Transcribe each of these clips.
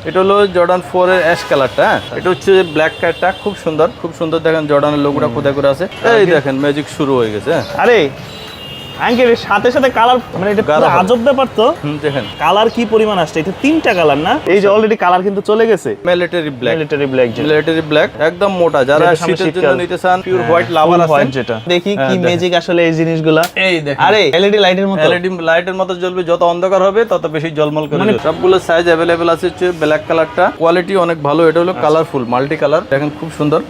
এটা হলো জর্ডান 4 এর অ্যাশ কালারটা। এটা হচ্ছে ব্ল্যাক কালারটা, খুব সুন্দর দেখেন জর্ডানের লোগোটা খোদাই করে আছে। এই দেখেন ম্যাজিক শুরু হয়ে গেছে। আরে আঙ্কেল সাথে সাথে কালার, মানে এটা পুরো আজব ব্যাপার তো। দেখেন কালার কি পরিমাণ আসছে, এটা তিনটা কালার না? এই যে অলরেডি কালার কিন্তু চলে গেছে। মিলিটারি ব্ল্যাক একদম মোটা, যারা শীতের জন্য নিতে চান পিওর হোয়াইট লাভার আছে যেটা। দেখি কি ম্যাজিক আসলে এই জিনিসগুলা। এই দেখেন, আরে এলইডি লাইটের মতো, এলইডি লাইটের মতো জ্বলবে, যত অন্ধকার হবে তত বেশি ঝলমল করে। সবগুলো সাইজ अवेलेबल আছে। হচ্ছে ব্ল্যাক কালারটা, কোয়ালিটি অনেক ভালো। এটা হলো কালারফুল মাল্টি কালার, দেখেন খুব সুন্দর।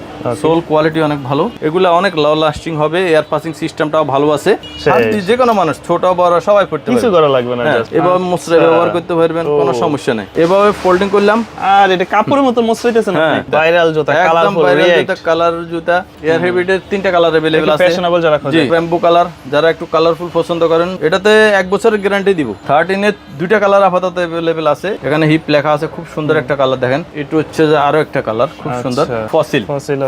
সোল কোয়ালিটি অনেক ভালো, এগুলা অনেক লং লাস্টিং হবে। এয়ার পাসিং সিস্টেমটাও ভালো আছে। যে কোনো মানুষ ছোট বড় সবাই পড়তে পারবে, কিছু করা লাগবে না। এভাবে মুছড়ে ব্যবহার করতে পারবেন, কোনো সমস্যা নেই। এভাবে ফোল্ডিং করলাম, আর এটা কাপড়ের মতো মুছড়াইতেছে না। ভাইরাল জুতা, কালারফুল জুতা, কালার জুতা। এয়ার হেভিটের 3টা কালার अवेलेबल আছে। ফ্যাশনেবল যারা খোঁজে, জি ব্যাম্বু কালার, যারা একটু কালারফুল পছন্দ করেন, এটাতে 1 বছরের গ্যারান্টি দিব। 13 এর 2টা কালার আপাতত अवेलेबल আছে। এখানে হিপ লেখা আছে, খুব সুন্দর একটা কালার দেখেন। এটা হচ্ছে যে আরো একটা কালার, খুব সুন্দর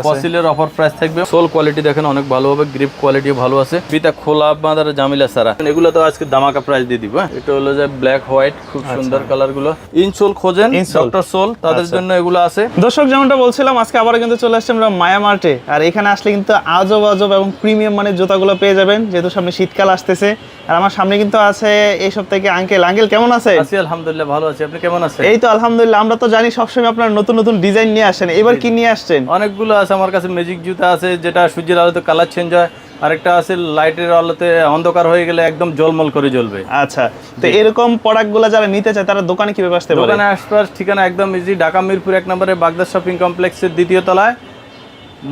ফসিলের অফার প্রাইস থাকবে। সোল কোয়ালিটি দেখেন অনেক ভালো হবে, গ্রিপ কোয়ালিটি ভালো আছে। ফিতা খোলা বাঁধার জামিলা সারা, এগুলো তো আজকে দামাকা প্রাইস দিয়ে দিব। এটা হলো যে ব্ল্যাক হোয়াইট, খুব সুন্দর কালার গুলো। ইনসোল খোঁজেন ডক্টর সোল, তাদের জন্য এগুলো আছে। দর্শক যেমনটা বলছিলাম, আজকে আবার কিন্তু চলে আসছে আমরা মায়া মার্টে। আর এখানে আসলে কিন্তু আজব এবং প্রিমিয়াম মানের জুতাগুলো পেয়ে যাবেন, যেহেতু সামনে শীতকাল আসতেছে। আর আমার সামনে কিন্তু আছে এই সপ্তাহে আঙ্কেল কেমন আছে? আছি আলহামদুলিল্লাহ, ভালো আছি। আপনি কেমন আছেন? এই তো আলহামদুলিল্লাহ। আমরা তো জানি সবসময় আপনার নতুন ডিজাইন নিয়ে আসেন, এবার কি নিয়ে আসছেন? অনেকগুলো আছে আমার কাছে। ম্যাজিক জুতা আছে, যেটা সূর্যের আলোতে কালার চেঞ্জ হয়। আরেকটা আছে লাইটের আলোতে অন্ধকার হয়ে গেলে একদম জলমল করে জ্বলবে। আচ্ছা, তো এরকম প্রোডাক্টগুলো যারা নিতে চায় তারা দোকানে কিভাবে আসতে পারে? দোকানে আসবার ঠিকানা একদম ইজি, ঢাকা মিরপুর 1 নম্বরে বাগদাদ শপিং কমপ্লেক্সের 2য় তলায়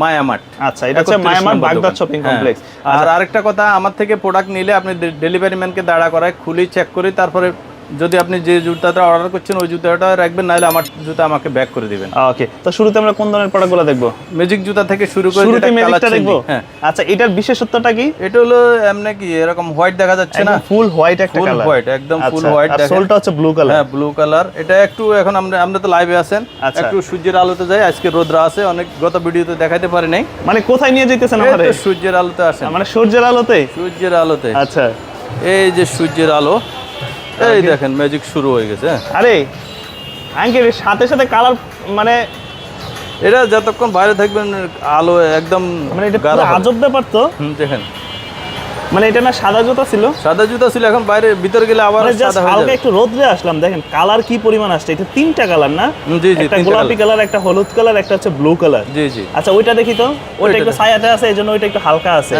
মায়া মার্ট। আচ্ছা, এটা হচ্ছে মায়া মার্ট বাগদাদ শপিং কমপ্লেক্স। আর আরেকটা কথা, আমার থেকে প্রোডাক্ট নিলে আপনি ডেলিভারি ম্যানকে দাঁড়া করায় খুলি চেক করি, তারপরে যদি আপনি যে জুতাটা অর্ডার করছেন ওই জুতাটা রাখবেন, নাহলে আমার জুতা আমাকে ব্যাক করে দিবেন। ওকে, তো শুরুতে আমরা কোন ধরনের প্রোডাক্টগুলো দেখব? ম্যাজিক জুতা থেকে শুরু করে যেটা কালার দেখব। হ্যাঁ, আচ্ছা, এটার বিশেষত্বটা কি? এটা হলো এমনি কি এরকম হোয়াইট দেখা যাচ্ছে না, ফুল হোয়াইট একটা কালার, ফুল হোয়াইট, একদম ফুল হোয়াইট। আর সোলটা হচ্ছে ব্লু কালার। হ্যাঁ, ব্লু কালার। এটা একটু এখন আমরা তো লাইভে আছেন, একটু সূর্যের আলোতে যাই। আজকে রোদ্র আছে অনেক, গত ভিডিওতে দেখাইতে পারি নাই। মানে কোথায় নিয়ে যেতেছেন আমারে? সূর্যের আলোতে আসেন। মানে সূর্যের আলোতে? সূর্যের আলোতে। আচ্ছা, এই যে সূর্যের আলো, এই দেখেন ম্যাজিক শুরু হয়ে গেছে। আরে আঙ্কেল সাথে সাথে কালার, মানে এটা যতক্ষণ বাইরে থাকবেন আলো একদম, মানে এটা পুরো আজব ব্যাপার তো। দেখেন, মানে এটা না সাদা জুতা ছিল, সাদা জুতা ছিল, এখন বাইরে ভিতরে গেলে আবার সাদা হয়ে হালকা যাবে। একটু রোদ্রে আসলাম, দেখেন কালার কি পরিমাণ আসছে। এটা 3টা কালার না? জি, একটা গোলাপি কালার, একটা হলুদ কালার, একটা হচ্ছে ব্লু কালার। জি। আচ্ছা, ওইটা দেখি তো। ওইটা একটু ছায়াতে আছে, এজন্য ওইটা একটু হালকা আছে।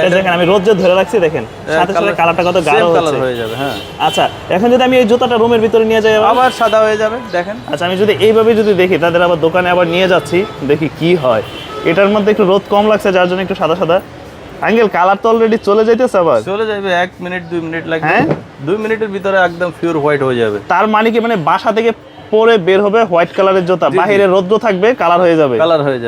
এটা দেখেন আমি রোদ্রে ধরে রাখছি, দেখেন সাথে সাথে কালারটা কত গাঢ় হয়ে যাবে। হ্যাঁ, আচ্ছা, এখন যদি আমি এই জুতাটা রুমের ভিতরে নিয়ে যাই আবার সাদা হয়ে যাবে, দেখেন। আচ্ছা, আমি যদি এইভাবে দেখি, তাদের আবার দোকানে আবার নিয়ে যাচ্ছি, দেখি কি হয়। এটার মধ্যে একটু রোদ কম লাগছে, যার জন্য একটু সাদা সাদা। আঙ্কেল কালার তো অলরেডি চলে যাইতেছে, আবার চলে যাবে 1 মিনিট 2 মিনিট লাগবে। হ্যাঁ, 2 মিনিটের ভিতরে একদম পিওর হোয়াইট হয়ে যাবে। তার মানে কি, মানে বাসা থেকে পরে বের হবে হোয়াইট কালারের জুতা, বাইরে রোদ্র থাকবে, কালার হয়ে যাবে,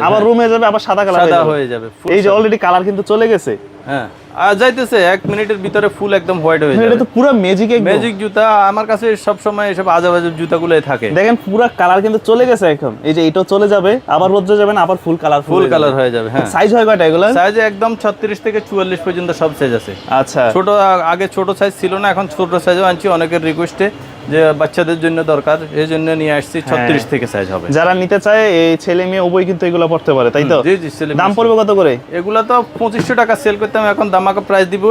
আবার রুমে যাবে আবার সাদা কালার হয়ে যাবে। এই যে অলরেডি কালার কিন্তু চলে গেছে। হ্যাঁ, আর যাইতেছে 1 মিনিটের ভিতরে ফুল একদম হোয়াইট হয়ে যাবে। এটা তো পুরো ম্যাজিক জুতা। আমার কাছে সব সময় এসব আজব জুতাগুলোই থাকে। দেখেন পুরো কালার কিন্তু চলে গেছে এখন। এই যে এটাও চলে যাবে, আবার রোদ্রে যাবে না, আবার ফুল কালার হয়ে যাবে। হ্যাঁ, সাইজ হয় কয়টা এগুলো? সাইজ একদম 36 থেকে 44 পর্যন্ত সব সাইজ আছে। আচ্ছা, ছোট, আগে ছোট সাইজ ছিল না, এখন ছোট সাইজও আনছি অনেকের রিকোয়েস্টে, যে বাচ্চাদের জন্য দরকার, এই জন্য নিয়ে আসছি। 36 থেকে সাইজ হবে। যারা নিতে চায়, এই ছেলে মেয়ে উভয় কিন্তু এগুলো পড়তে পারে, তাই তো? জি, দাম পড়বে কত করে? এগুলো তো 2500 টাকা সেল করতাম, এখন দামাকা প্রাইস দিব।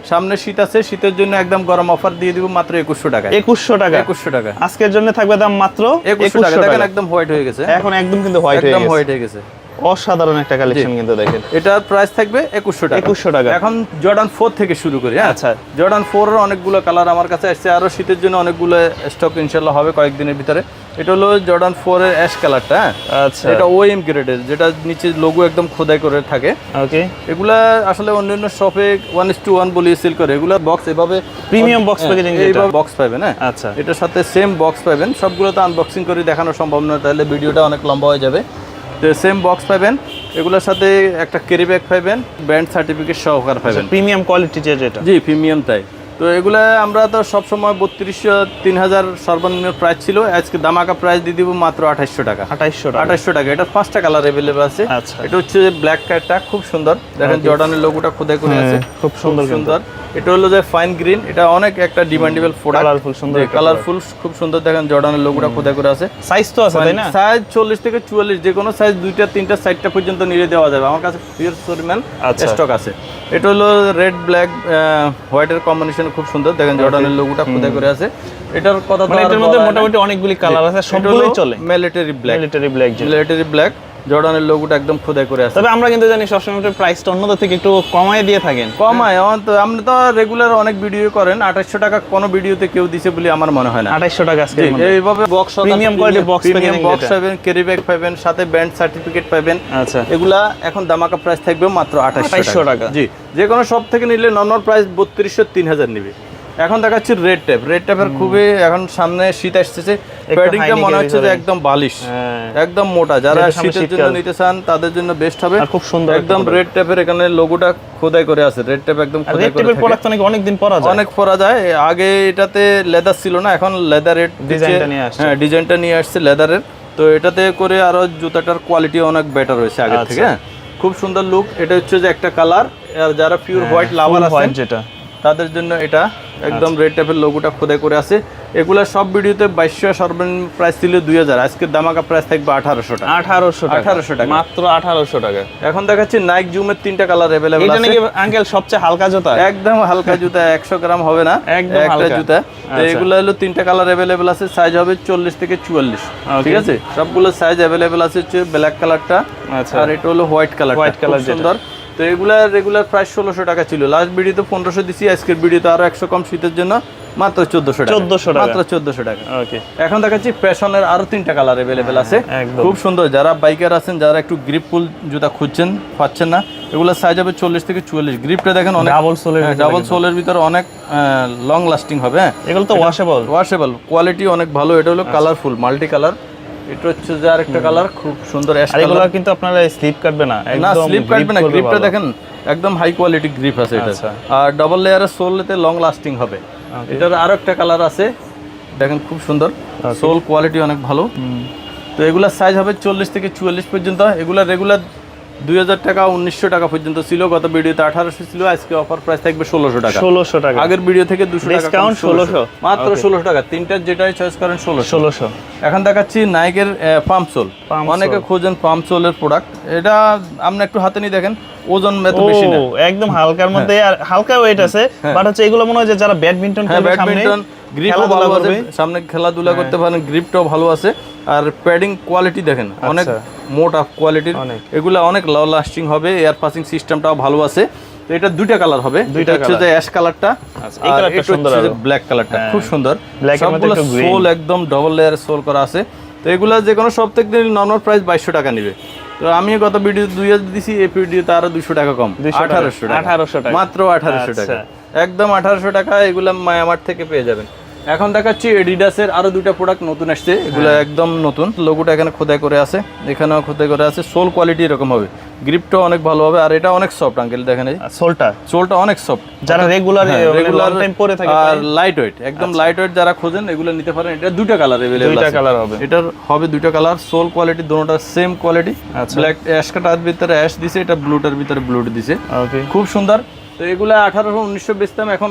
সামনে শীত আছে, শীতের জন্য একদম গরম অফার দিয়ে দিব মাত্র 2100 টাকা। 2100 টাকা আজকের জন্য থাকবে দাম মাত্র 2100 টাকা। দেখেন একদম হোয়াইট হয়ে গেছে, এখন একদম কিন্তু হোয়াইট হয়ে গেছে। অসাধারণ একটা কালেকশন কিন্তু দেখেন। এটার প্রাইস থাকবে 2100 টাকা। এখন জর্ডান 4 থেকে শুরু করি। আচ্ছা, জর্ডান 4 এর অনেকগুলো কালার আমার কাছে আসছে, আরো শীতের জন্য অনেকগুলো স্টক ইনশাআল্লাহ হবে কয়েকদিনের ভিতরে। এটা হলো জর্ডান 4 এর অ্যাশ কালারটা। আচ্ছা, এটা ওএম গ্রেডের, যেটা নিচে লোগো একদম খোদাই করে থাকে। ওকে, এগুলা আসলে অন্যান্য শপে 1:1 বলি সেল করে। এগুলা বক্স এভাবে প্রিমিয়াম বক্স প্যাকেজিং, এইভাবে বক্স পাবেন। হ্যাঁ, আচ্ছা, এটার সাথে সেম বক্স পাবেন। সবগুলো তো আনবক্সিং করে দেখানো সম্ভব নয়, তাহলে ভিডিওটা অনেক লম্বা হয়ে যাবে। সেম বক্স পাবেন, এগুলোর সাথে একটা ক্যারি ব্যাগ পাবেন, ব্র্যান্ড সার্টিফিকেট সহকার পাবেন। প্রিমিয়াম কোয়ালিটি যেটা। জি, প্রিমিয়াম তাই। তো এগুলা আমরা তো সবসময় 3200 3000 সর্বনিম্ন প্রাইস ছিল, আজকে দামাকা প্রাইস দিয়ে দিব মাত্র 2800 টাকা। 2800 টাকা। এটা 5টা কালার अवेलेबल আছে। আচ্ছা, এটা হচ্ছে ব্ল্যাক কালারটা খুব সুন্দর, দেখেন জর্ডানের লোগোটা খোদাই করে আছে, খুব সুন্দর সুন্দর। এটা হলো যে ফাইন গ্রিন, এটা অনেক একটা ডিমান্ডেবল প্রোডাক্ট, কালারফুল সুন্দর, কালারফুল খুব সুন্দর। দেখেন জর্ডানের লোগোটা খোদাই করে আছে। সাইজ তো আছে তাই না? সাইজ 40 থেকে 44, যে কোনো সাইজ 2টা 3টা 4টা পর্যন্ত নিয়ে দেওয়া যাবে, আমার কাছে ফিয়ার পরিমাণ স্টক আছে। এটা হলো রেড ব্ল্যাক হোয়াইটের কম্বিনেশন খুব সুন্দর, দেখেন জর্ডানের লোগোটা খোদাই করে আছে। এটার কথা তো এটার মধ্যে মোটামুটি অনেকগুলি কালার আছে, সবগুলোই চলে। মিলিটারি ব্ল্যাক, মিলিটারি ব্ল্যাক জর্ডানের লোগোটা একদম খোদাই করে আছে। তবে আমরা কিন্তু জানি সবসময় প্রাইসটা অন্যদের থেকে একটু কমায় দিয়ে থাকেন। কমায় তো আপনি তো রেগুলার অনেক ভিডিও করেন, 2800 টাকা কোনো ভিডিওতে কেউ দিছে বলে আমার মনে হয় না। 2800 টাকা আজকে এইভাবে বক্স, প্রিমিয়াম কোয়ালিটি বক্স পাবেন, ক্যারি ব্যাগ পাবেন, সাথে ব্যান্ড সার্টিফিকেট পাবেন। আচ্ছা, এগুলা এখন দামাকা প্রাইস থাকবে মাত্র 2800 টাকা। জি, যে কোনো সব থেকে নিলে নর্মাল প্রাইস 3200 3000 নেবে। এখন দেখাচ্ছি রেড ট্যাপের খুবই এখন সামনে শীত আসছে, প্যাডিংটা মনে হচ্ছে যে একদম বালিশ, একদম মোটা। যারা শীতের জন্য নিতে চান তাদের জন্য বেস্ট হবে। খুব সুন্দর একদম রেড ট্যাপের এখানে লোগোটা খোদাই করে আছে, রেড ট্যাপ একদম খোদাই করে আছে। প্রোডাক্ট অনেক দিন পরা যায়, অনেক পরা যায়। আগে এটাতে লেদার ছিল না, এখন লেদারের ডিজাইনটা নিয়ে আসছে। হ্যাঁ, ডিজাইনটা নিয়ে আসছে লেদারের। তো এটাতে করে আরো জুতাটার কোয়ালিটি অনেক বেটার হয়েছে আগে থেকে। খুব সুন্দর লুক। এটা হচ্ছে যে একটা কালার, আর যারা পিওর হোয়াইট লাভার আছে যেটা, তাদের জন্য এটা একদম রেড ট্যাপের লোগোটা খোদাই করে আছে। এগুলা সব ভিডিওতে 2200 সর্বনিম্ন প্রাইস ছিল 2000, আজকে দামাকা প্রাইস থাকবে 1800 টাকা। 1800 টাকা, মাত্র 1800 টাকা। এখন দেখাচ্ছি নাইক জুমের 3টা কালার अवेलेबल আছে। এটা নাকি আঙ্কেল সবচেয়ে হালকা জুতা? একদম হালকা জুতা, 100 গ্রাম হবে না একটা জুতা। তো এগুলো হলো 3টা কালার अवेलेबल আছে, সাইজ হবে 40 থেকে 44। ঠিক আছে, সবগুলো সাইজ अवेलेबल আছে। হচ্ছে ব্ল্যাক কালারটা, আর এটা হলো হোয়াইট কালার, সুন্দর। তো এগুলার রেগুলার প্রাইস 1600 টাকা ছিল, লাস্ট ভিডিওতে 1500 দিছি, আজকের ভিডিওতে আরো 100 কম শীতের জন্য মাত্র 1400 টাকা। মাত্র 1400 টাকা। ওকে, এখন দেখাচ্ছি ফ্যাশনের আরো 3টা কালার अवेलेबल আছে, খুব সুন্দর। যারা বাইকার আছেন, যারা একটু গ্রিপফুল জুতা খুঁজছেন, পাচ্ছেন না, এগুলো সাইজ হবে 40 থেকে 44। গ্রিপটা দেখেন অনেক ডাবল সোলের ভিতরে অনেক লং লাস্টিং হবে। এগুলো তো ওয়াশেবল, কোয়ালিটি অনেক ভালো। এটা হলো কালারফুল মাল্টি কালার। এটা হচ্ছে যে আরেকটা কালার খুব সুন্দর অ্যাশ কালার। এগুলো কিন্তু আপনারা স্লিপ কাটবে না, একদম স্লিপ কাটবে না। গ্রিপটা দেখেন একদম হাই কোয়ালিটি গ্রিপ আছে এটা, আর ডাবল লেয়ারের সোলতে লং লাস্টিং হবে। এটার আরো একটা কালার আছে, দেখেন খুব সুন্দর, সোল কোয়ালিটি অনেক ভালো। তো এগুলা সাইজ হবে 40 থেকে 44 পর্যন্ত। এগুলা রেগুলার 2000 টাকা 1900 টাকা পর্যন্ত ছিল, গত ভিডিওতে 1800 ছিল, আজকে অফার প্রাইস থাকবে 1600 টাকা। আগের ভিডিও থেকে 200 টাকা ডিসকাউন্ট, 1600 মাত্র 1600 টাকা। তিনটার যেটাই চয়েস করেন 1600। এখন দেখাচ্ছি নাইকের পাম্প সোল। অনেকে খোঁজেন পাম্প সোলের প্রোডাক্ট, এটা আপনি একটু হাতে নিয়ে দেখেন, ওজন এত বেশি না, একদম হালকার মধ্যে, আর হালকা ওয়েট আছে। বাট হচ্ছে এগুলো মনে হয় যে যারা ব্যাডমিন্টন খেলবে, সামনে গ্রিপও ভালো আছে, সামনে খেলাধুলা করতে পারেন, গ্রিপটাও ভালো আছে। আর প্যাডিং কোয়ালিটি দেখেন অনেক মোটা কোয়ালিটির, এগুলা অনেক লং লাস্টিং হবে। এয়ার পাসিং সিস্টেমটাও ভালো আছে। তো এটা 2টা কালার হবে, এটা হচ্ছে যে অ্যাশ কালারটা, আর এটা হচ্ছে যে ব্ল্যাক কালারটা, খুব সুন্দর। সবগুলো সোল একদম ডাবল লেয়ার সোল করা আছে। তো এগুলা যে কোনো সব থেকে নরমাল প্রাইস 2200 টাকা নেবে। তো আমি গত ভিডিও 2000 দিছি, এই ভিডিওতে আরো 200 টাকা কম, 1800 টাকা, মাত্র 1800 টাকা, একদম 1800 টাকা। এগুলা মায়ামার্ট থেকে পেয়ে যাবেন। এখন দেখাচ্ছি এডিডাসের আরো 2টা প্রোডাক্ট নতুন আসছে, এগুলো একদম নতুন। লোগোটা এখানে খোদাই করে আছে, এখানেও খোদাই করে আছে। সোল কোয়ালিটি এরকম হবে, গ্রিপটাও অনেক ভালো হবে, আর এটা অনেক সফট আঙ্কেল দেখেন, এই সোলটা অনেক সফট। যারা রেগুলার টাইম পরে থাকে, আর লাইট ওয়েট, একদম লাইট ওয়েট যারা খোঁজেন, এগুলো নিতে পারেন। এটা 2টা কালার अवेलेबल আছে, 2টা কালার হবে। এটার হবে 2টা কালার, সোল কোয়ালিটি দুটোটা সেম কোয়ালিটি। ব্ল্যাক অ্যাশ কাটার ভিতরে অ্যাশ দিছে, এটা ব্লুটার ভিতরে ব্লু দিছে, খুব সুন্দর। তো এগুলা 1800-1900 বেচতাম, এখন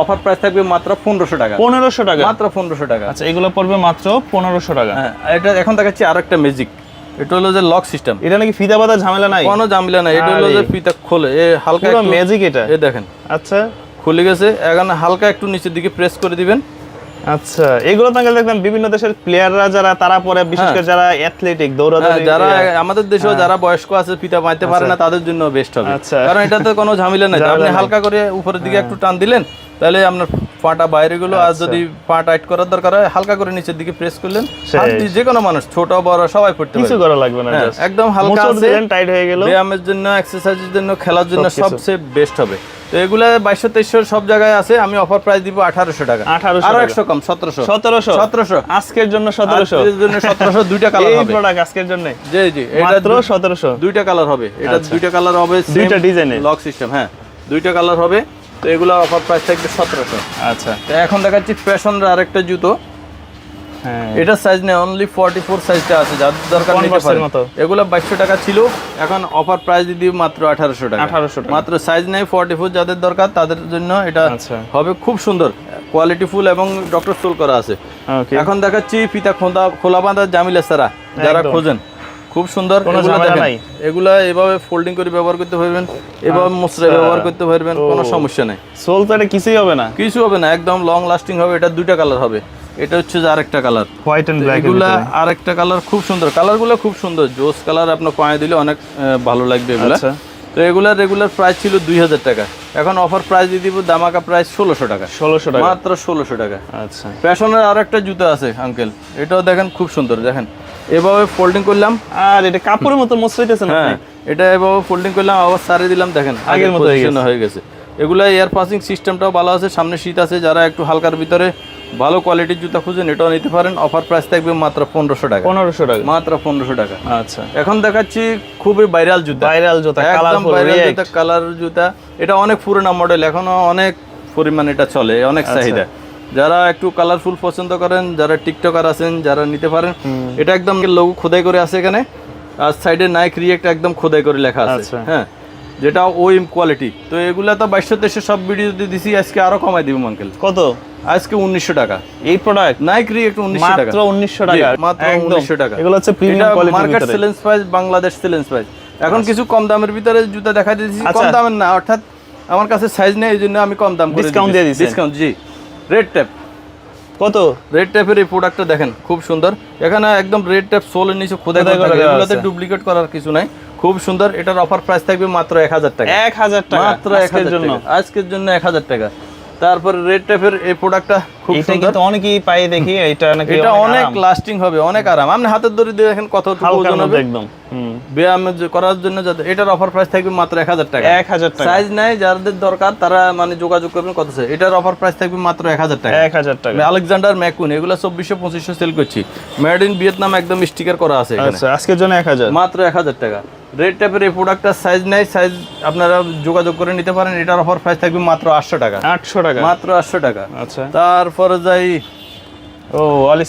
অফার প্রাইস থাকবে মাত্র 1500 টাকা। 1500 টাকা, মাত্র 1500 টাকা। আচ্ছা, এগুলো পড়বে মাত্র 1500 টাকা। হ্যাঁ, এটা এখন দেখাচ্ছি আরেকটা ম্যাজিক। এটা হলো যে লক সিস্টেম, এটা নাকি ফিতা বাঁধা ঝামেলা নাই, কোনো ঝামেলা নাই। এটা হলো যে ফিতা খোলে, এই হালকা একটু ম্যাজিক এটা, এই দেখেন। আচ্ছা, খুলে গেছে, এখন হালকা একটু নিচের দিকে প্রেস করে দিবেন। আচ্ছা, এগুলো তো দেখলাম বিভিন্ন দেশের প্লেয়াররা যারা তারা পরে, বিশেষ করে যারা অ্যাথলেটিক দৌড়াদৌড়ি, যারা আমাদের দেশেও যারা বয়স্ক আছে, ফিতা বাঁধতে পারে না, তাদের জন্য বেস্ট হবে। কারণ এটাতে কোনো ঝামেলা নাই, আপনি হালকা করে উপরের দিকে একটু টান দিলেন, তাহলে আপনার পাটা বাইরে গেলো। আর যদি পা টাইট করার দরকার হয়, হালকা করে নিচের দিকে প্রেস করলেন, যে কোনো মানুষ ছোট বড় সবাই পড়তে পারবে, কিছু করা লাগবে না, একদম হালকা আছে, টাইট হয়ে গেল। ব্যায়ামের জন্য, এক্সারসাইজের জন্য, খেলার জন্য সবচেয়ে বেস্ট হবে। তো এগুলা 2200-2300 সব জায়গায় আছে। আমি অফার প্রাইস দিব 1800 টাকা, আরো 100 কম, 1700 আজকের জন্য 1700, এর জন্য 1700। 2টা কালার হবে, এই প্রোডাক্ট আজকের জন্য। জি জি, এটা 1700, 2টা কালার হবে। এটা 2টা কালার হবে, 2টা ডিজাইনের লক সিস্টেম। হ্যাঁ, 2টা কালার হবে। তো এগুলো অফার প্রাইস থাকবে 1700। আচ্ছা তো এখন দেখাচ্ছি প্যাশনের আরেকটা জুতো, হ্যাঁ এটা সাইজ নেই অনলি 44 সাইজটা আছে, যাদের দরকার নিতে Converse-এর পারেন। মতো। এগুলো 2200 টাকা ছিল, এখন অফার প্রাইস দিয়ে দিই মাত্র 1800 টাকা। 1800 টাকা। মাত্র সাইজ নেই 44, যাদের দরকার তাদের জন্য এটা আচ্ছা। হবে খুব সুন্দর, কোয়ালিটি ফুল এবং ডক্টর সোল করা আছে। ওকে এখন দেখাচ্ছি ফিতা খোলা বাঁধা জামিলা সারা, যারা একদম। খোঁজেন খুব সুন্দর। কোনো এগুলো ঝামেলা দেখেন, নাই। এগুলা এভাবে ফোল্ডিং করে ব্যবহার করতে পারবেন, এভাবে মুচড়ে আচ্ছা। ব্যবহার করতে পারবেন, কোনো ও। সমস্যা নেই। সোল তো এটা কিছুই হবে না, কিছু হবে না, একদম লং লাস্টিং হবে। এটা দুইটা কালার হবে, এটা হচ্ছে যে আরেকটা কালার, হোয়াইট এন্ড ব্ল্যাক। এগুলা আরেকটা কালার খুব সুন্দর, কালারগুলো খুব সুন্দর, জোস কালার। আপনার পায়ে দিলে অনেক ভালো লাগবে এগুলা। আচ্ছা তো এগুলার রেগুলার প্রাইস ছিল 2000 টাকা, এখন অফার প্রাইস দিয়ে দিব দামাকা প্রাইস 1600 টাকা। 1600 টাকা। মাত্র 1600 টাকা। আচ্ছা ফ্যাশনের আর একটা জুতো আছে আঙ্কেল, এটাও দেখেন খুব সুন্দর। দেখেন এভাবে ফোল্ডিং করলাম, আর এটা কাপড়ের মতো মসৃণাইতেছে না? হ্যাঁ এটা এভাবে ফোল্ডিং করলাম, আবার সারিয়ে দিলাম, দেখেন আগের মতো হয়ে position হয়ে গেছে। এগুলা এয়ার পাসিং সিস্টেমটাও ভালো আছে, সামনে শীত আছে, যারা একটু হালকার ভিতরে ভালো কোয়ালিটির জুতা খুঁজেন এটাও নিতে পারেন। অফার প্রাইস থাকবে মাত্র 1500 টাকা। 1500 টাকা। মাত্র 1500 টাকা। আচ্ছা এখন দেখাচ্ছি খুবই ভাইরাল জুতা, ভাইরাল জুতা, একদম কালারফুল ভাইরাল রিয়েক্ট। জুতা, কালার জুতা। এটা অনেক পুরোনো মডেল, এখনো অনেক পরিমাণে এটা চলে, অনেক চাহিদা। যারা একটু কালারফুল পছন্দ করেন, যারা টিকটকার আছেন, যারা নিতে পারেন। এটা একদম লোগো খোদাই করে আছে এখানে, আর সাইডে নাইক রিয়েক্ট একদম খোদাই করে লেখা আছে। আচ্ছা। হ্যাঁ, যেটা ওই কোয়ালিটি। তো এগুলা তো 2200 সব ভিডিওতে দিছি, আজকে আরো কমাই দিব আঙ্কেল। কত আজকে 1900 টাকা। এই প্রোডাক্ট? নাইক রিয়েক্ট 1900 টাকা, মাত্র 1900 টাকা। জি, মাত্র একদম। 1900 টাকা। এগুলো হচ্ছে প্রিমিয়াম কোয়ালিটির মার্কেট ভিতরে। সেলেন্স প্রাইস, বাংলাদেশ সেলেন্স প্রাইস। এখন কিছু কম দামের ভিতরে জুতা দেখাই দিয়েছি, কম আচ্ছা। দামের না, অর্থাৎ আমার কাছে সাইজ নেই, এই জন্য আমি কম দাম করে Discount দিয়ে দিয়েছেন। ডিসকাউন্ট, জি। রেড ট্যাপ, কত? রেড ট্যাপের এই প্রোডাক্টটা দেখেন খুব সুন্দর। এখানে একদম রেড ট্যাপ সোলের নিচে খোদাই খোদাই করা করা থাকে, দেওয়া এগুলোতে আছে। ডুপ্লিকেট করার কিছু নাই, খুব সুন্দর। এটার অফার প্রাইস থাকবে মাত্র 1000 টাকা। 1000 টাকা মাত্র আজকের 1000 জন্য। টাকা, আজকের জন্য 1000 টাকা। তারপরে রেড ট্যাপের এই প্রোডাক্টটা খুব এটা সুন্দর, কিন্তু অনেকেই পাই দেখি, এটা নাকি এটা অনেক আরাম। লাস্টিং হবে, অনেক আরাম। আপনি হাতের দড়ি দিয়ে দেখেন কতটুকু হালকার ওজন মধ্যে হবে, একদম। ব্যায়াম করার জন্য। এটার অফার প্রাইস থাকবে মাত্র 1000 টাকা। 1000 টাকা। সাইজ নাই, যাদের দরকার তারা মানে যোগাযোগ করবেন। কত চাই? এটার অফার প্রাইস থাকবে মাত্র 1000 টাকা। 1000 টাকা। আলেকজান্ডার ম্যাকুন, এগুলো 2400-2500 সেল করছি, মেড ইন ভিয়েতনাম, একদম স্টিকার করা আছে এখানে। আচ্ছা আজকের জন্য 1000। মাত্র 1000 টাকা। রেড ট্যাপের এই প্রোডাক্টটার সাইজ নাই, সাইজ আপনারা যোগাযোগ করে নিতে পারেন। এটার অফার প্রাইস থাকবে মাত্র 800 টাকা। 800 টাকা। মাত্র 800 টাকা। আচ্ছা তারপরে যাই ও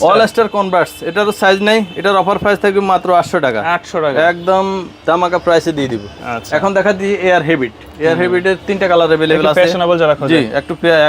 অল স্টার কনভার্স, এটারও সাইজ নাই, এটার অফার প্রাইস থাকবে মাত্র 800 টাকা। 800 টাকা। একদম দামাকা প্রাইসে দিয়ে দিব। আচ্ছা এখন দেখা দিই এয়ার হেবিট। এয়ার হেবিটের 3টা কালার अवेलेबल আছে। ফ্যাশনেবল যারা জি, খোঁজে।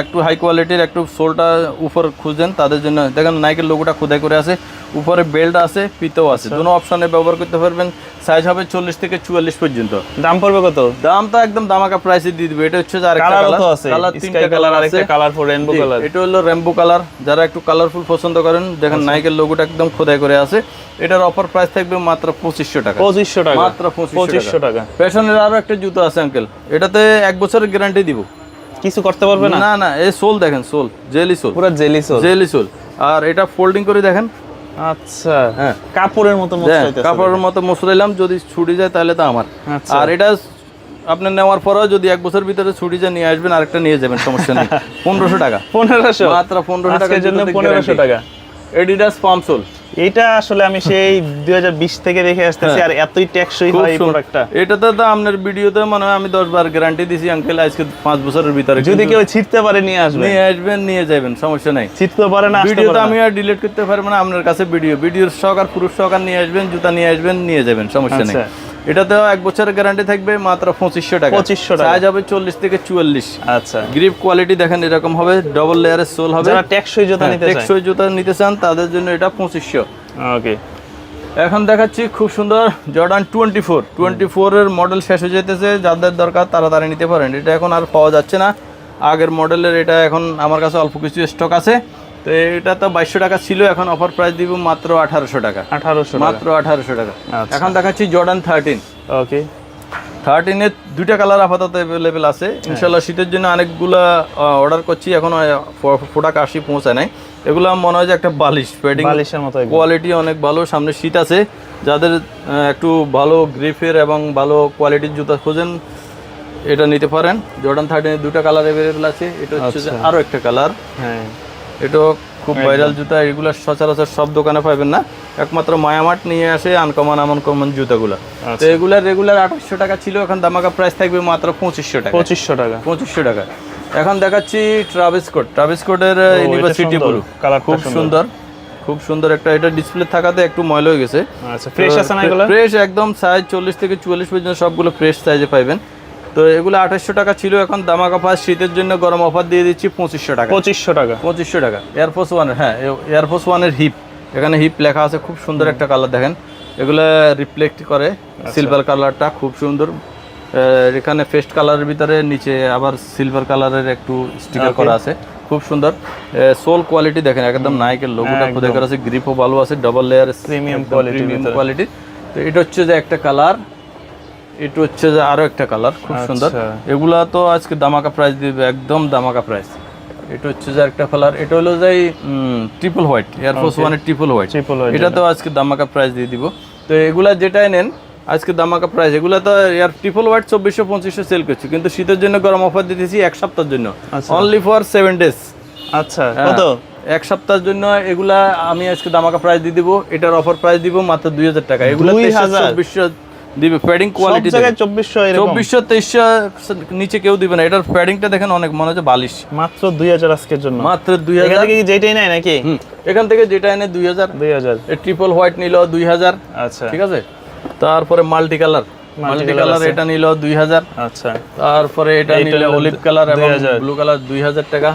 একটু হাই কোয়ালিটির, একটু সোলটা উপর খুঁজেন তাদের জন্য। দেখেন নাইকের লোগোটা খোদাই করে আছে, উপরে বেল্ট আছে, ফিতেও আছে, দুটো অপশনে ব্যবহার করতে পারবেন। সাইজ হবে 40 থেকে 44 পর্যন্ত। দাম পড়বে কত? দাম তো একদম দামাকা প্রাইসে দিয়ে দিবে। এটা হচ্ছে যে আরেকটা কালার কালার, তো আছে, কালার স্কাই 3টা কালার কালার আর আছে। একটা কালারফুল রেইনবো জি, কালার। এটা হলো রেইনবো কালার, যারা একটু কালারফুল পছন্দ করেন। দেখেন নাইকের লোগোটা একদম খোদাই করে আছে। এটার অফার প্রাইস থাকবে মাত্র 2500 টাকা। 2500 টাকা। মাত্র 2500 টাকা। ফ্যাশনের আরো একটা জুতো আছে আঙ্কেল, এটাতে 1 বছরের গ্যারান্টি দিব। কিছু করতে পারবে না? না না, এই সোল দেখেন, সোল জেলি সোল, পুরো জেলি সোল। Jelly sole. আর এটা ফোল্ডিং করে দেখেন, আচ্ছা হ্যাঁ কাপড়ের মতো মসৃণাইতেছে। কাপড়ের মতো মসলাইলাম, যদি ছুটি যায় তাহলে তো আমার। আচ্ছা। আর এটা আপনি নেওয়ার পরেও যদি 1 বছর ভিতরে ছুটি যায় নিয়ে আসবেন, আরেকটা নিয়ে যাবেন, সমস্যা নেই। 1500 টাকা। 1500 মাত্র 1500 টাকার আজকের জন্য জুতোতে 1500 guarantee। টাকা। এডিডাস পাম সোল, এইটা আসলে আমি সেই 2020 থেকে দেখে আসতেছি, আর এতই টেকসই খুব হয় এই সুন্দর। প্রোডাক্টটা। এটাতে তো আপনার ভিডিওতে মনে হয় আমি 10 বার গ্যারান্টি দিছি আঙ্কেল, আজকে 5 বছরের ভিতরে। যদি কেউ ছিটতে পারে নিয়ে আসবে। নিয়ে আসবেন, নিয়ে যাবেন, সমস্যা নাই। ছিটতে পারে না, আসতে ভিডিও তো পারে আমি না। আর ডিলিট করতে পারবো না, আপনার কাছে ভিডিওর সহকার, পুরুষ সহকার নিয়ে আসবেন, জুতা নিয়ে আসবেন, নিয়ে যাবেন, সমস্যা নেই। আচ্ছা। এটাতেও 1 বছরের গ্যারান্টি থাকবে, মাত্র 2500 টাকা। 2500 টাকা। সাইজ হবে 40 থেকে 44। আচ্ছা গ্রিপ কোয়ালিটি দেখেন এরকম হবে, ডবল লেয়ারের সোল হবে। যারা টেকসই জুতা নিতে চায়। টেকসই জুতা নিতে চান তাদের জন্য এটা 2500। ওকে এখন দেখাচ্ছি খুব সুন্দর জর্ডান 24 এর মডেল শেষ হয়ে যেতেছে, যাদের দরকার তাড়াতাড়ি নিতে পারেন। এটা এখন আর পাওয়া যাচ্ছে না, আগের মডেলের। এটা এখন আমার কাছে অল্প কিছু স্টক আছে। তো এটা তো 2200 টাকা ছিল, এখন অফার প্রাইস দিব মাত্র 1800 টাকা। 1800 টাকা। মাত্র 1800 টাকা। আচ্ছা। এখন দেখাচ্ছি জর্ডান 13। ওকে 13 এর 2টা কালার আপাতত अवेलेबल আছে। ইনশাআল্লাহ শীতের জন্য অনেকগুলা অর্ডার করছি, এখনো প্রোডাক্ট আসি পৌঁছায় নাই। এগুলো মনে হয় যে একটা বালিশ, প্যাডিং বালিশের মতো একদম। কোয়ালিটি অনেক ভালো। সামনে শীত আছে, যাদের একটু ভালো গ্রিপের এবং ভালো কোয়ালিটির জুতা খোঁজেন এটা নিতে পারেন। জর্ডান 13 এর 2টা কালার अवेलेबल আছে। এটা হচ্ছে যে আরো একটা কালার, হ্যাঁ এটাও খুব ভাইরাল জুতা। এগুলো সচরাচর সব দোকানে পাবেন না, একমাত্র মায়ামার্ট নিয়ে আসে আনকমন জুতাগুলো। তো এগুলা রেগুলার 2800 টাকা ছিল, এখন দামাকা প্রাইস থাকবে মাত্র 2500 টাকা। 2500 টাকা। 2500 টাকা। এখন দেখাচ্ছি ট্রাভিস কোটের ইউনিভার্সিটি ব্লু, খুব সুন্দর, খুব সুন্দর একটা। এটা ডিসপ্লে থাকাতে একটু ময়লা হয়ে গেছে। আচ্ছা, ফ্রেশ আছে না এগুলো? ফ্রেশ একদম, সাইজ 40 থেকে 44 পর্যন্ত সবগুলো ফ্রেশ সাইজে পাবেন। তো এগুলো 2800 টাকা ছিল, এখন দামাকা পাস শীতের জন্য গরম অফার দিয়ে দিচ্ছি 2500 টাকা। 2500 টাকা। এয়ারফোর্স ওয়ানের, হ্যাঁ এয়ারফোর্স ওয়ানের হিপ, এখানে হিপ লেখা আছে, খুব সুন্দর একটা কালার দেখেন। এগুলো রিফ্লেক্ট করে, সিলভার কালারটা খুব সুন্দর। এখানে ফেস্ট কালারের ভিতরে নিচে আবার সিলভার কালারের একটু স্টিকার করা আছে, খুব সুন্দর। সোল কোয়ালিটি দেখেন, একদম নাইকের লোগোটা খোদাই করা আছে, গ্রিপও ভালো আছে, ডাবল লেয়ার প্রিমিয়াম কোয়ালিটি। তো এটা হচ্ছে যে একটা কালার, এটা হচ্ছে যে আরো একটা কালার, খুব সুন্দর। এগুলা তো আজকে দামাকা প্রাইস দিবে, একদম দামাকা প্রাইস। এটা হচ্ছে যে একটা কালার, এটা হলো যে ট্রিপল হোয়াইট, এয়ারফোর্স ওয়ানের ট্রিপল হোয়াইট, এটা তো আজকে দামাকা প্রাইস দিয়ে দিব। তো এগুলা যেটাই নেন আজকে দামাকা প্রাইস। এগুলা তো এয়ার ট্রিপল হোয়াইট 2400-2500 সেল করছে, কিন্তু শীতের জন্য গরম অফার দিতেছি এক সপ্তাহের জন্য, অনলি ফর 7 ডেজ। আচ্ছা, কত? এক সপ্তাহের জন্য এগুলা আমি আজকে দামাকা প্রাইস দিয়ে দিব। এটার অফার প্রাইস দিব মাত্র 2000 টাকা। এগুলা 2400 দিবে, প্যাডিং কোয়ালিটি, 2400-2300 নিচে কেউ দিবে না। এটার প্যাডিংটা দেখেন, অনেক মনে হচ্ছে বালিশ। মাত্র 2000 আজকের জন্য, মাত্র 2000 থেকে কি যেটাই নাই নাকি? এখান থেকে যেটা এনে 2000। ট্রিপল হোয়াইট নিল 2000। আচ্ছা, ঠিক আছে। তারপরে মাল্টি কালার এটা নিল 2000। আচ্ছা, তারপরে এটা নিল অলিভ কালার এবং ব্লু কালার 2000 টাকা।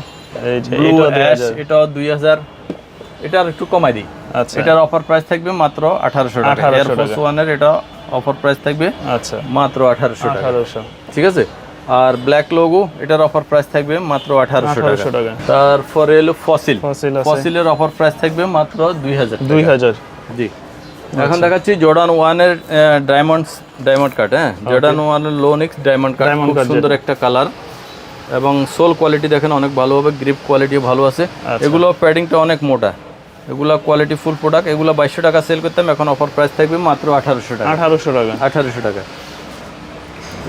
এটাও 2000। এটা আর একটু কমাই দিই। আচ্ছা, এটার অফার প্রাইস থাকবে মাত্র 1800 টাকা। এয়ারফোর্স ওয়ানের এটা অফার প্রাইস থাকবে আচ্ছা মাত্র 1800 টাকা। ঠিক আছে। আর ব্ল্যাক লোগো, এটার অফার প্রাইস থাকবে মাত্র 1800 টাকা। তারপরে হলো ফসিলের অফার প্রাইস থাকবে মাত্র 2000। জি। এখন দেখাচ্ছি জর্ডান 1 এর ডায়মন্ড কাট। হ্যাঁ, জর্ডান 1 এর লোনিক্স ডায়মন্ড কাট, খুব সুন্দর একটা কালার এবং সোল কোয়ালিটি দেখেন অনেক ভালো হবে, গ্রিপ কোয়ালিটি ভালো আছে। এগুলো প্যাডিংটা অনেক মোটা, এগুলা কোয়ালিটি ফুল প্রোডাক্ট। এগুলো 2200 টাকা সেল করতাম, এখন অফার প্রাইস থাকবে মাত্র 1800 টাকা। 1800 টাকা।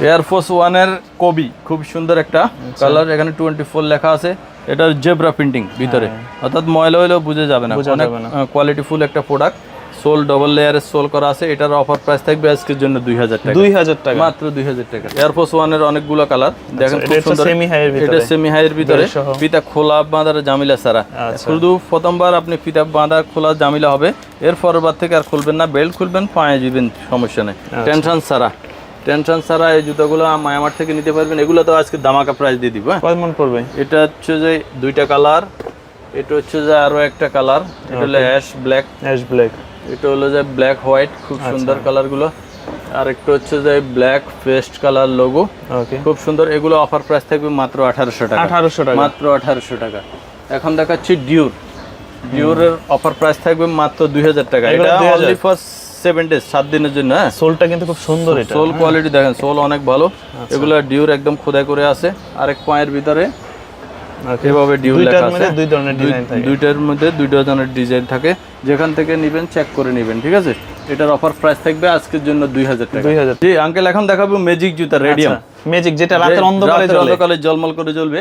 এয়ারফোর্স ওয়ানের কবি, খুব সুন্দর একটা কালার, এখানে 24 লেখা আছে। এটা জেব্রা প্রিন্টিং ভিতরে, অর্থাৎ ময়লা হইলেও বুঝে যাবে না, অনেক কোয়ালিটি ফুল একটা প্রোডাক্ট। সোল ডাবল লেয়ারের সোল করা আছে। এটার অফার প্রাইস থাকবে আজকের জন্য 2000 টাকা। 2000 টাকা, মাত্র 2000 টাকা। এয়ারফোর্স ওয়ানের অনেকগুলো কালার দেখেন, খুব সুন্দর। এটা সেমি হাইয়ের ভিতরে, ফিতা খোলা বাঁধার জামিলা ছাড়া। শুধু প্রথমবার আপনি ফিতা বাঁধা খোলা জামিলা হবে, এর পরের বার থেকে আর খুলবেন না, বেল্ট খুলবেন, পায়ে দিবেন, সমস্যা নেই। টেনশন ছাড়া এই জুতাগুলো মায়ামার থেকে নিতে পারবেন। এগুলো তো আজকে দামাকা প্রাইস দিয়ে দিব। কত মন পড়বে? এটা হচ্ছে যে দুইটা কালার, এটা হচ্ছে যে আরো একটা কালার, এটা হলো অ্যাশ ব্ল্যাক। এটা হলো যে ব্ল্যাক হোয়াইট, খুব সুন্দর কালারগুলো। আর একটা হচ্ছে যে ব্ল্যাক পেস্ট কালার লোগো, খুব সুন্দর। এগুলো অফার প্রাইস থাকবে মাত্র 1800 টাকা। মাত্র 1800 টাকা। এখন দেখাচ্ছি ডিউরের অফার প্রাইস থাকবে মাত্র 2000 টাকা। এটা অনলি ফর 7 ডেজ, 7 দিনের জন্য। হ্যাঁ, সোলটা কিন্তু খুব সুন্দর, এটা সোল কোয়ালিটি দেখেন, সোল অনেক ভালো। এগুলো ডিউর একদম খোদাই করে আছে। আরেক পায়ের ভিতরে এভাবে ডিউ লেখা আছে। দুই ধরনের ডিজাইন থাকে, দুইটার মধ্যে দুই ধরনের ডিজাইন থাকে, যেখান থেকে নেবেন চেক করে নেবেন। ঠিক আছে। এটার অফার প্রাইস থাকবে আজকের জন্য 2000 টাকা। জি আঙ্কেল, এখন দেখাবো ম্যাজিক জুতা, রেডিয়াম ম্যাজিক, যেটা রাতের অন্ধকারে ঝলমল করে জ্বলবে।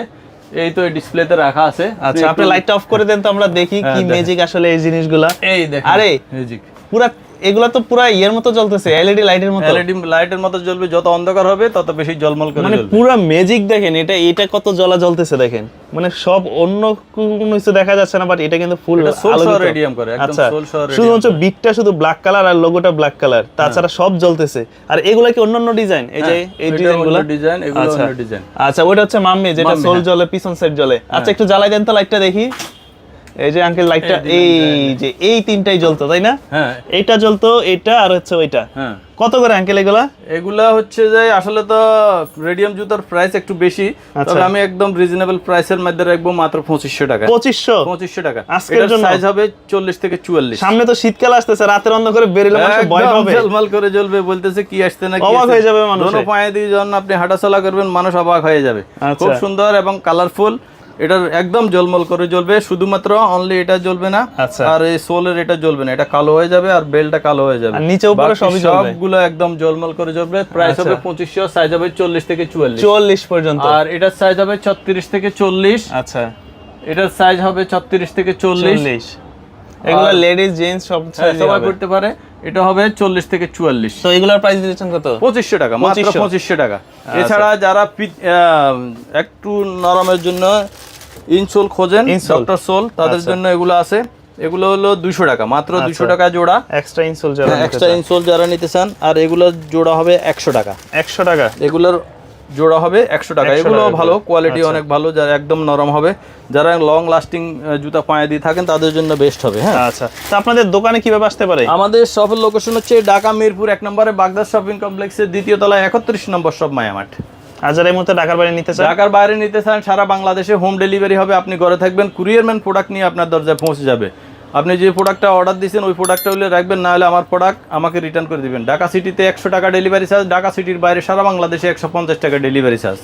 এই তো এই ডিসপ্লেতে রাখা আছে। আচ্ছা, আপনি লাইটটা অফ করে দেন তো আমরা দেখি কি ম্যাজিক আসলে এই জিনিসগুলা। এই দেখেন, আরে ম্যাজিক পুরো, এগুলা তো পুরো ইয়ের মতো জ্বলতেছে, এলইডি লাইটের মতো। এলইডি লাইটের মতো জ্বলবে, যত অন্ধকার হবে তত বেশি ঝলমল করে মানে জ্বলবে। পুরো ম্যাজিক দেখেন, এটা কত জ্বলতেছে দেখেন। মানে সব অন্য কোনো কিছু দেখা যাচ্ছে না, বাট এটা কিন্তু ফুল আলো রেডিয়াম করে, একদম সোল সহ রেডিয়াম। শুধুমাত্র বিটটা শুধু ব্ল্যাক কালার আর লোগোটা ব্ল্যাক কালার, তাছাড়া সব জ্বলতেছে। আর এগুলা কি অন্যান্য ডিজাইন? এই যে এই ডিজাইনগুলো, এগুলো অন্য ডিজাইন। আচ্ছা, ওটা হচ্ছে মাম্মি, যেটা সোল জ্বলে, পিছন সাইড জ্বলে। আচ্ছা, একটু জ্বালাই দেন তো লাইটটা দেখি। এই যে আঙ্কেল লাইটটা, এই যে এই তিনটাই জ্বলতো, তাই না? হ্যাঁ, এইটা জ্বলতো, এটা আর হচ্ছে ওইটা। হ্যাঁ। কত করে আঙ্কেল এগুলা হচ্ছে যে আসলে তো রেডিয়াম জুতার প্রাইস একটু বেশি, তবে আমি একদম রিজনেবল প্রাইসের মধ্যে রাখবো মাত্র 2500 টাকা। 2500 টাকা আজকের জন্য। সাইজ হবে 40 থেকে 44। সামনে তো শীতকাল আসতেছে, রাতের অন্ধকারে বেরোলে মানুষ ভয় পাবে, ঝলমল করে জ্বলবে, বলতেছে কি আসছে না, অবাক হয়ে যাবে মানুষ। দোনো পায়ে দিয়ে যখন আপনি হাঁটাচলা করবেন, মানুষ অবাক হয়ে যাবে। খুব সুন্দর এবং কালারফুল। এটা একদম ঝলমল করে জ্বলবে, শুধুমাত্র অনলি এটা জ্বলবে না, আর এই সোলের এটা জ্বলবে না, এটা কালো হয়ে যাবে আর বেলটা কালো হয়ে যাবে, নিচে উপরে সবগুলো একদম ঝলমল করে জ্বলবে। প্রাইস হবে 2500, সাইজ হবে 40 থেকে 44 পর্যন্ত। আর এটার সাইজ হবে 36 থেকে 40। আচ্ছা, এটার সাইজ হবে 36 থেকে 40। এগুলো লেডিস জেন্টস সব সাইজে সবাই হবে। করতে পারে। এটা হবে 40 থেকে 44। তো এগুলোর প্রাইস দিচ্ছেন কত? 2500 টাকা, মাত্র 2500 টাকা। এছাড়া যারা একটু নরমের জন্য ইনসোল খোঁজেন, ডক্টর সোল, তাদের জন্য এগুলো আছে। এগুলো হলো 200 টাকা, মাত্র 200 টাকা জোড়া। এক্সট্রা ইনসোল যারা এক্সট্রা ইনসোল যারা নিতে চান, আর এগুলোর জোড়া হবে 100 টাকা। 100 টাকা এগুলোর জোড়া হবে 100 টাকা। এগুলো ভালো কোয়ালিটি, অনেক ভালো, যারা একদম নরম হবে, যারা লং লাস্টিং জুতা পায়ে দিয়ে থাকেন তাদের জন্য বেস্ট হবে। হ্যাঁ, আচ্ছা। তো আপনাদের দোকানে কিভাবে আসতে পারে? আমাদের শপের লোকেশন হচ্ছে ঢাকা মিরপুর 1 নম্বরে বাগদাদ শপিং কমপ্লেক্সের 2য় তলায় 31 নম্বর শপ মায়ামার্ট। আর যারা এই মুহূর্তে ঢাকার বাইরে নিতে চান? ঢাকার বাইরে নিতে চান, সারা বাংলাদেশে হোম ডেলিভারি হবে। আপনি ঘরে থাকবেন, কুরিয়ারম্যান প্রোডাক্ট নিয়ে আপনার দরজায় পৌঁছে যাবে। আপনি যে প্রোডাক্টটা অর্ডার দিয়েছেন ওই প্রোডাক্টটা হলে রাখবেন, না হলে আমার প্রোডাক্ট আমাকে রিটার্ন করে দিবেন। ঢাকা সিটিতে 100 টাকা ডেলিভারি চার্জ, ঢাকা সিটির বাইরে সারা বাংলাদেশে 150 টাকা ডেলিভারি চার্জ।